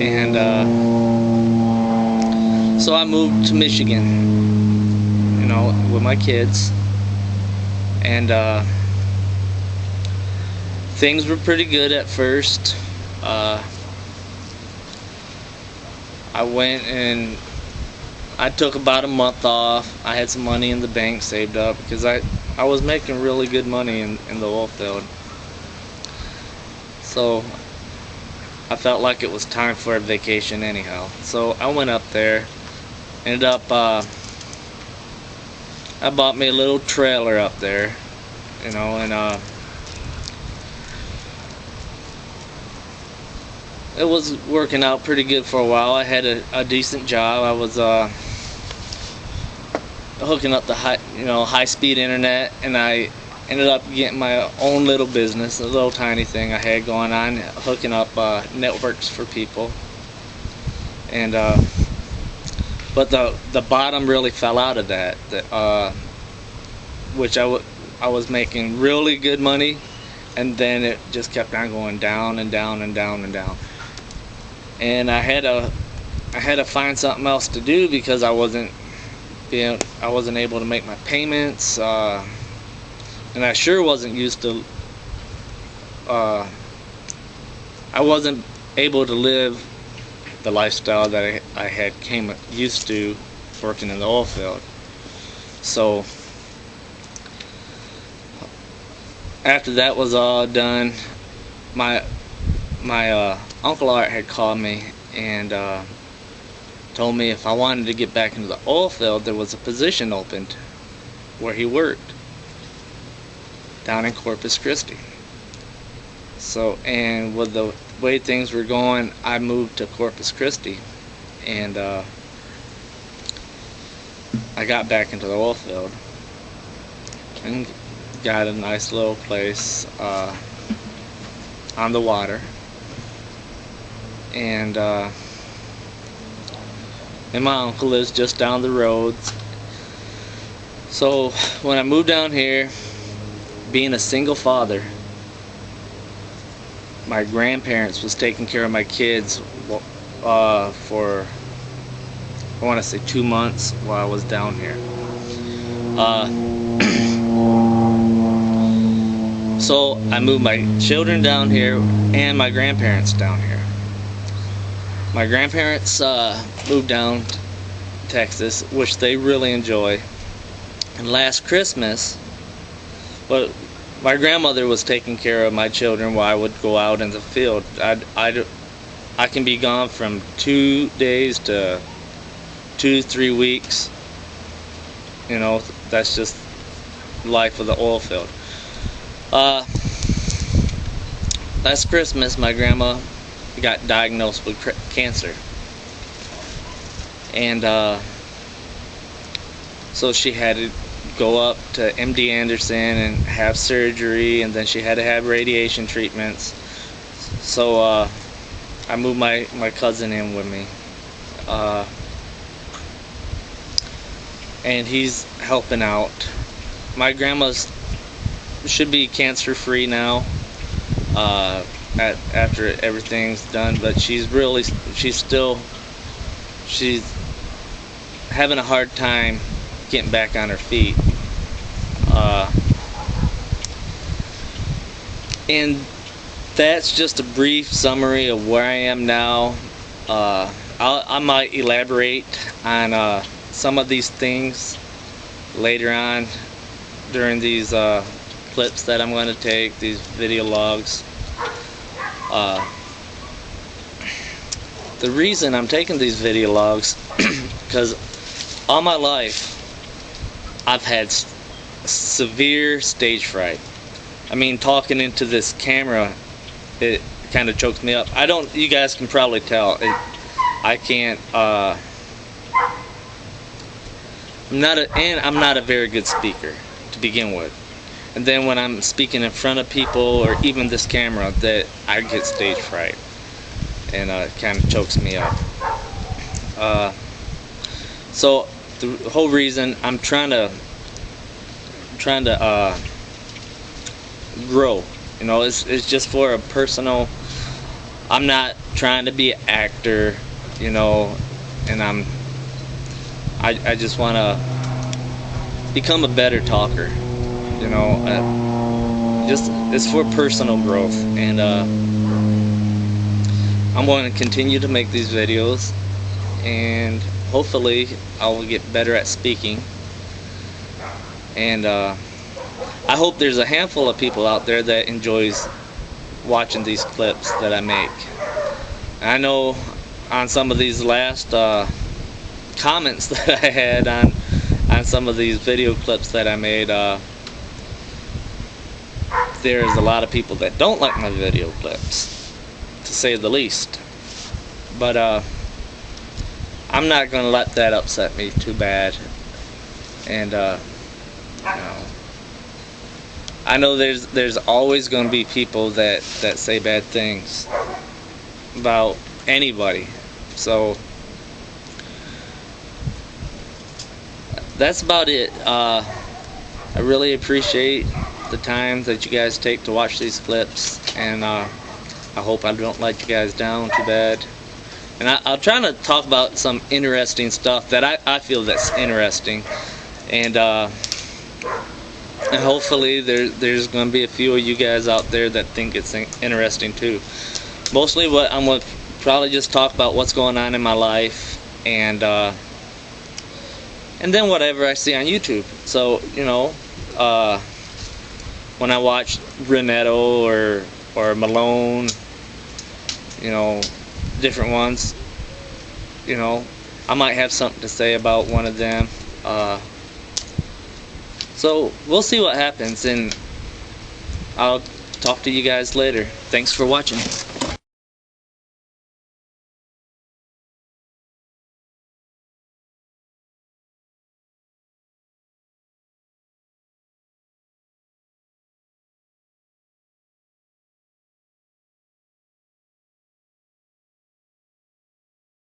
and so I moved to Michigan, with my kids, and things were pretty good at first. I went and I took about a month off. I had some money in the bank saved up because I was making really good money in the oil field. So I felt like it was time for a vacation anyhow. So I went up there. Ended up, I bought me a little trailer up there, and it was working out pretty good for a while. I had a decent job. I was hooking up the high-speed internet, and I ended up getting my own little business, a little tiny thing I had going on, hooking up networks for people. And but the bottom really fell out of that, which I was making really good money, and then it just kept on going down and down and down and down. And I had to find something else to do because I wasn't able to make my payments, and I sure wasn't used to. I wasn't able to live the lifestyle that I had came used to working in the oil field. So after that was all done, my Uncle Art had called me and told me if I wanted to get back into the oil field, there was a position opened where he worked down in Corpus Christi. So, and with the way things were going, I moved to Corpus Christi, and I got back into the oil field and got a nice little place on the water, and my uncle lives just down the road. So when I moved down here, being a single father, my grandparents was taking care of my kids for, I want to say, 2 months while I was down here. So I moved my children down here and my grandparents down here. My grandparents moved down to Texas, which they really enjoy. And last Christmas, my grandmother was taking care of my children while I would go out in the field. I can be gone from 2 days to 2 to 3 weeks. That's just life of the oil field. Last Christmas, my grandma got diagnosed with cancer, and so she had to go up to MD Anderson and have surgery, and then she had to have radiation treatments. So I moved my cousin in with me, and he's helping out. My grandma's should be cancer free now after everything's done, but she's having a hard time getting back on her feet. And that's just a brief summary of where I am now. I might elaborate on some of these things later on during these clips that I'm going to take, these video logs. The reason I'm taking these video logs because all my life I've had severe stage fright. I mean, talking into this camera, it kind of chokes me up. You guys can probably tell, I can't, I'm not a very good speaker to begin with. And then when I'm speaking in front of people, or even this camera, that I get stage fright, and it kind of chokes me up. So the whole reason I'm trying to grow, it's just for a personal I'm not trying to be an actor, you know, and I just want to become a better talker, you know. Just it's for personal growth, and I'm going to continue to make these videos, and hopefully I will get better at speaking. And I hope there's a handful of people out there that enjoys watching these clips that I make. I know on some of these last comments that I had on some of these video clips that I made, there's a lot of people that don't like my video clips, to say the least. But I'm not going to let that upset me too bad. And you know, I know there's always going to be people that say bad things about anybody. So that's about it. I really appreciate the time that you guys take to watch these clips, and I hope I don't let you guys down too bad. And I'll try to talk about some interesting stuff that I feel that's interesting, and hopefully there's going to be a few of you guys out there that think it's interesting too. Mostly what I'm going to probably just talk about what's going on in my life, and then whatever I see on YouTube. So, you know, when I watch Brunetto or Malone, you know, different ones, you know, I might have something to say about one of them. So we'll see what happens, and I'll talk to you guys later. Thanks for watching.